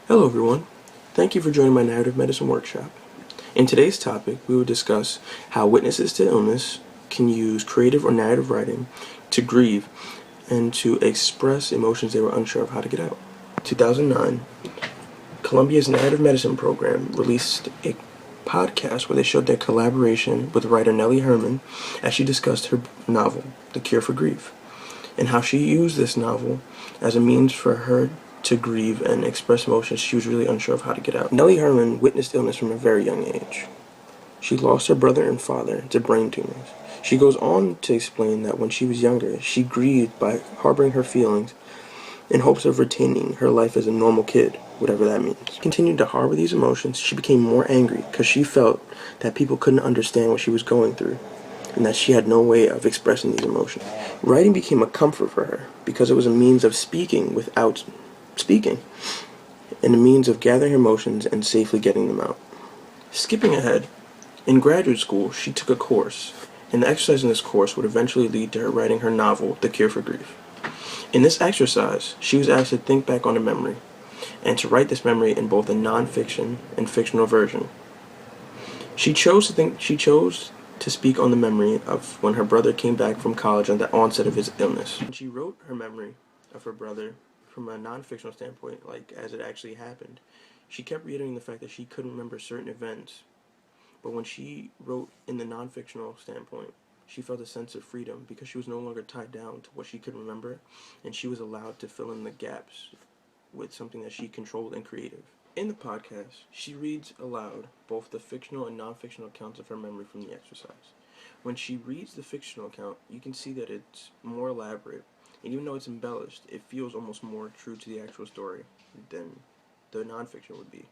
Hello everyone, thank you for joining my narrative medicine workshop. In today's topic, we will discuss how witnesses to illness can use creative or narrative writing to grieve and to express emotions they were unsure of how to get out. 2009, Columbia's narrative medicine program released a podcast where they showed their collaboration with writer Nellie Herman as she discussed her novel, The Cure for Grief, and how she used this novel as a means for her to grieve and express emotions she was really unsure of how to get out. Nellie Herman witnessed illness from a very young age. She lost her brother and father to brain tumors. She goes on to explain that when she was younger, she grieved by harboring her feelings in hopes of retaining her life as a normal kid, whatever that means. She continued to harbor these emotions. She became more angry because she felt that people couldn't understand what she was going through and that she had no way of expressing these emotions. Writing became a comfort for her because it was a means of speaking without speaking, and a means of gathering her emotions and safely getting them out. Skipping ahead, in graduate school, she took a course, and the exercise in this course would eventually lead to her writing her novel, The Cure for Grief. In this exercise, she was asked to think back on a memory, and to write this memory in both a non-fiction and fictional version. She chose to speak on the memory of when her brother came back from college at the onset of his illness. When she wrote her memory of her brother from a non-fictional standpoint, like as it actually happened, she kept reiterating the fact that she couldn't remember certain events. But when she wrote in the non-fictional standpoint, she felt a sense of freedom because she was no longer tied down to what she could remember, and she was allowed to fill in the gaps with something that she controlled and creative. In the podcast, she reads aloud both the fictional and non-fictional accounts of her memory from the exercise. When she reads the fictional account, you can see that it's more elaborate, and even though it's embellished, it feels almost more true to the actual story than the non-fiction would be.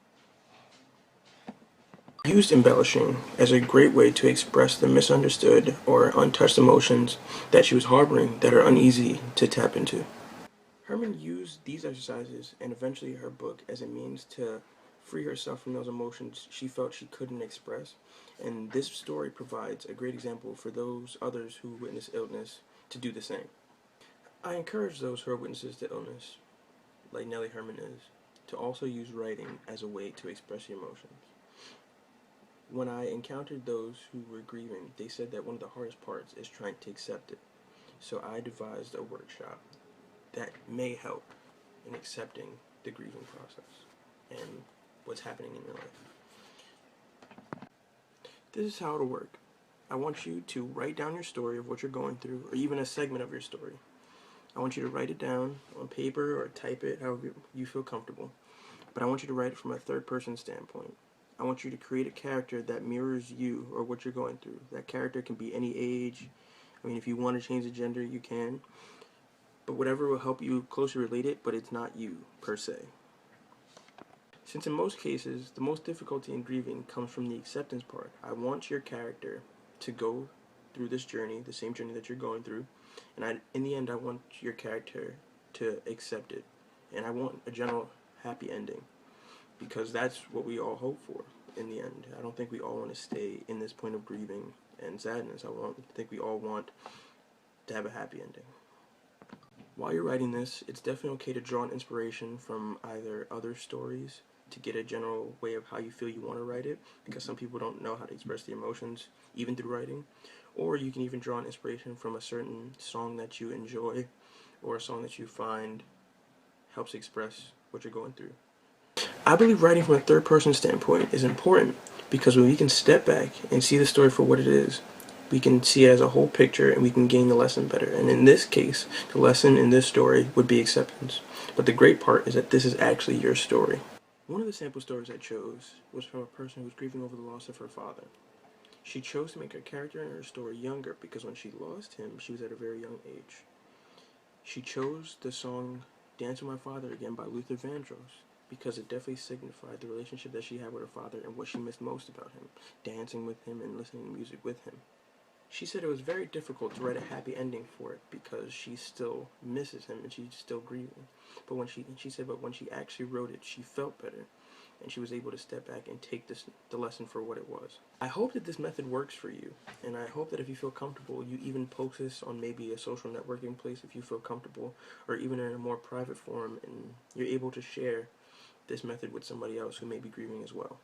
Used embellishing as a great way to express the misunderstood or untouched emotions that she was harboring that are uneasy to tap into. Herman used these exercises and eventually her book as a means to free herself from those emotions she felt she couldn't express, and this story provides a great example for those others who witness illness to do the same. I encourage those who are witnesses to illness, like Nellie Herman is, to also use writing as a way to express your emotions. When I encountered those who were grieving, they said that one of the hardest parts is trying to accept it. So I devised a workshop that may help in accepting the grieving process and what's happening in your life. This is how it'll work. I want you to write down your story of what you're going through, or even a segment of your story. I want you to write it down on paper or type it however you feel comfortable. But I want you to write it from a third person standpoint. I want you to create a character that mirrors you or what you're going through. That character can be any age. I mean, if you want to change the gender, you can. But whatever will help you closely relate it, but it's not you, per se. Since in most cases, the most difficulty in grieving comes from the acceptance part, I want your character to go through this journey, the same journey that you're going through, and in the end, I want your character to accept it. And I want a general happy ending, because that's what we all hope for in the end. I don't think we all want to stay in this point of grieving and sadness. think we all want to have a happy ending. While you're writing this, it's definitely okay to draw an inspiration from either other stories to get a general way of how you feel you want to write it, because some people don't know how to express the emotions even through writing. Or you can even draw an inspiration from a certain song that you enjoy or a song that you find helps express what you're going through. I believe writing from a third person standpoint is important because when we can step back and see the story for what it is, we can see it as a whole picture and we can gain the lesson better. And in this case, the lesson in this story would be acceptance. But the great part is that this is actually your story. One of the sample stories I chose was from a person who was grieving over the loss of her father. She chose to make her character in her story younger because when she lost him, she was at a very young age. She chose the song Dance with My Father Again by Luther Vandross because it definitely signified the relationship that she had with her father and what she missed most about him, dancing with him and listening to music with him. She said it was very difficult to write a happy ending for it because she still misses him and she's still grieving. But when she actually wrote it, she felt better and she was able to step back and take the lesson for what it was. I hope that this method works for you, and I hope that if you feel comfortable, you even post this on maybe a social networking place if you feel comfortable, or even in a more private forum, and you're able to share this method with somebody else who may be grieving as well.